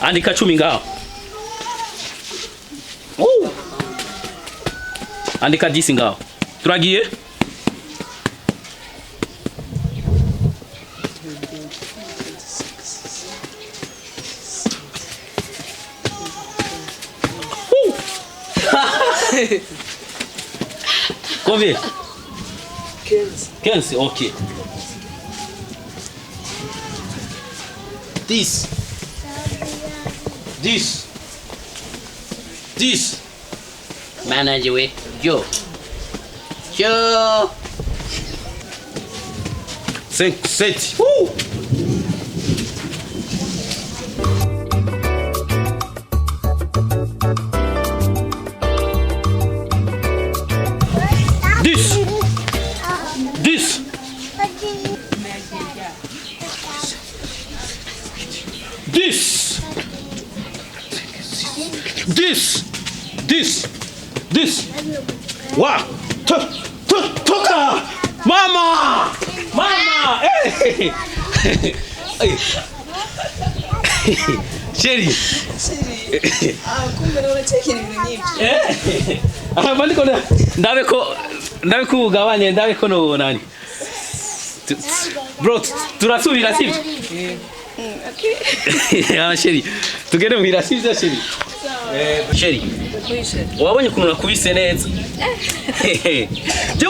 Andika 10 ngaho. Andika 10 ngaho. Turagiye. Combien? 15, ok. 10. 10. Manager we. Yo. 5, 7. This. Wow. Toka. Mama. Hey. Sherry. Kumbe naona cheki ni nyingi. Bandiko ndabe ko gabanye ndabe ko no nani. Bro, turasubira sivyo? Okay. Sherry. Tugende muhira sivyo Sherry? Sherry. Wabonye kuntu nakubise neza. Je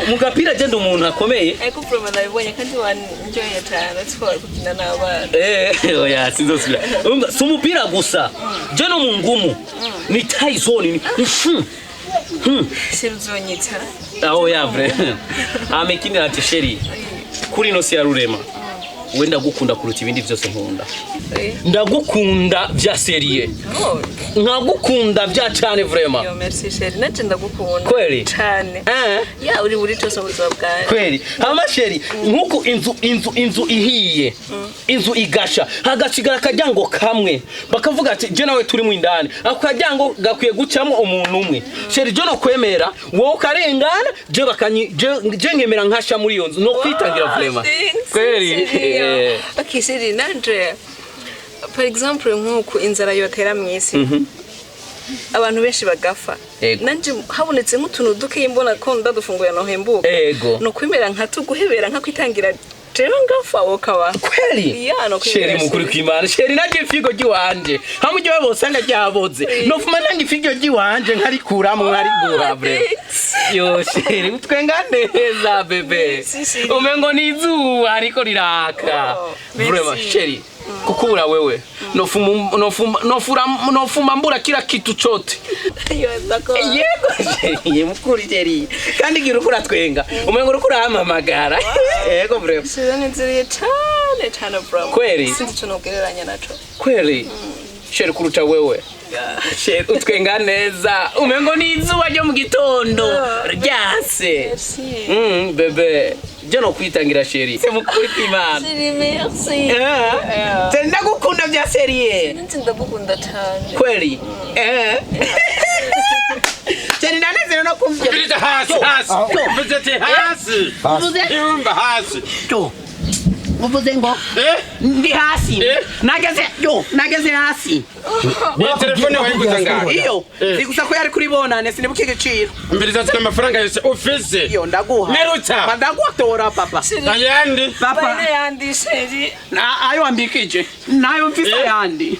mugapira je ndumuntu akomeye. Eko proma nabibonye kandi wanjoye cyane twari kukina n'abana. Oya sinzosubira. Sumupira gusa. Je no mu ngumu. Ni Tyson. Siruzonyita. Oya bre. Amekinira ati Sherry. Kuri no si ya Rurema. Wenda gukunda kuruta ibindi byose nkunda. Ndagukunda bya serie. Nkagukunda bya cyane vraiment. Yo merci Sherry. Nanje ndagukunda. Kweli? Cyane. Ya uri cyose ubuzima bwawe. Kweli. Hama Sherry, nkuko inzu ihiye. Inzu igasha. Hagacigara kajyango kamwe. Bakavuga ati je nawe turi mu indani. Ako kajyango gakwiye gucamo umuntu umwe. Sherry je no kwemera, wowe karengana, je nkemera nkasha muri iyo nzu no kwitangira vraiment. Kweli. Okay, Sherry, nanje for example nkuko inzara yotera mwisi. Abantu benshi bagafa. Nanje habonetse nk'utuntu duke imbona ko ndadufunguye no hembuka. No kwimera nka tuguhebera nka kwitangira Jero ngafa wokawa. Kweli? Ya no Sherry mukuri kwimana. Sherry naje figo giwanje. Hamuje we bosanga ryaboze. No fuma nangi figo giwanje nkarikuramwe nkarigura bre. Yo Sherry utwenga neza bebe. Umengo nizuba ariko riraka. Vraiment Sherry. Kukubura wewe. Nofuma mbura kila kitu chote. Yego Sherry mukuri Sherry. Kandi girukura twenga. Umengo urukura amamagara. Yego bre. Nziriye cyane bro. Kweli? Sindi tunogereranya naco. Kweli? Sherry kuruta wewe. Sherry utwenga neza. Umengo ni izuba ryo mu gitondo ryase. Bebe. Je no kwitangira Sherry. Se mukuri kwimana. Sherry merci. Tenda gukunda bya serie. Ndagukunda cyane. Kweli? Sherry nanezero no kumvira. Biza hasi. Biza hasi. Yumba hasi. Uvuze ngo ndi hasi. Nageze hasi. Ni telefone wayiguza ngaho. Iyo zigusa ko yari kuri bonane sinibuke igiciro. Mbiriza zina amafaranga yose ufise. Iyo ndaguha. Neruta. Mandagutora papa. Ayandi. Papa yandi Sherry. Ayo ambikije. Nayo mfise yandi.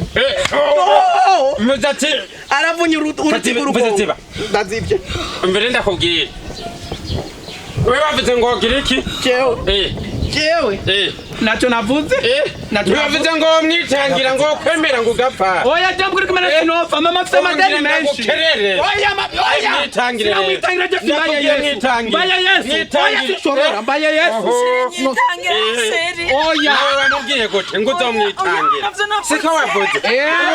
Muzati aravunye urutiguru ko. Ndazivye. Mbere ndakubwira. Wewe wavuze ngo giriki? Jewe. Nacho navuze? Nacho navuze ngo mwitangira ngo kwemera ngo gapfa. Oya jamburi kumena sinofa mama afite madeni menshi. Oya mwitangire. Mwitangire je fimaya Yesu. Mbaya Yesu. Oya sishobora mbaya Yesu. Mwitangire Sherry. Oya wamubwiye gute ngo uzomwitangira. Siko wavuze.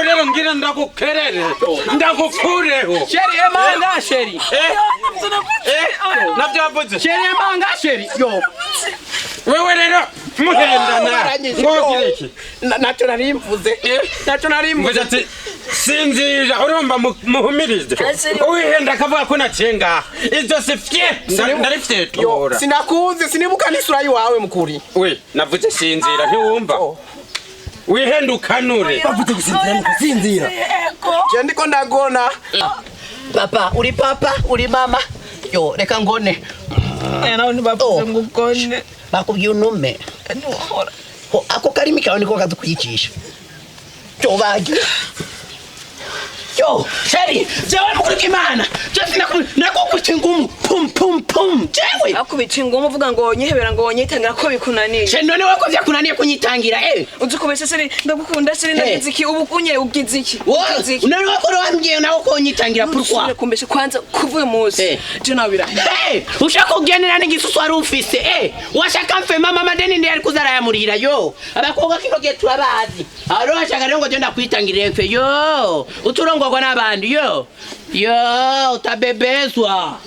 Rero ngira ndagukerere. Ndagukureho. Sherry emanga Sherry. Navyo wavuze. Sherry emanga Sherry. Yo. Wewe rero muhendana ngogireki nacho narimvuze ati sinzira urumva muhumirize uwihenda kavuga ko nacenga izo sifye ndarifite tora sinakuze sinibuka n'isura yiwawe mukuri we navuze sinzira ntiwumva wihendukanure. Bavuze gusinzira nikusinzira. Je ndiko ndagona. Papa, uri papa, uri mama. Yo, reka ngone. nawe ntibavuze ngo ugone. Bakubwiye unume. Ntuhora. Ako karimi kawe niko kadukwicisha. Cyo bagiye. Yo, Sheri, jewe mukuri kimana. Just nakukuca ngumu. Pum pum pum. Jewe. Akubica ingumu uvuga ngo nyihebera ngo nyitangira ko bikunaniye. Sheri none wako vyakunaniye kunyitangira Uzi kubesha Sheri ndagukunda Sheri ndagize iki ubu unye ugize iki? None wako wambwiye nawe ko nyitangira pourquoi? Kumbesha kwanza kuvuye muzi. Je nabira. Ushaka kugenera n'igisusu ari ufise washaka mfe mama madeni ndi ari kuzara yamurira yo. Abakobwa kino gihe turabazi. Aro washaka rero ngo je ndakwitangirire mfe yo. Uturongwa n'abandi yo utabebezwa.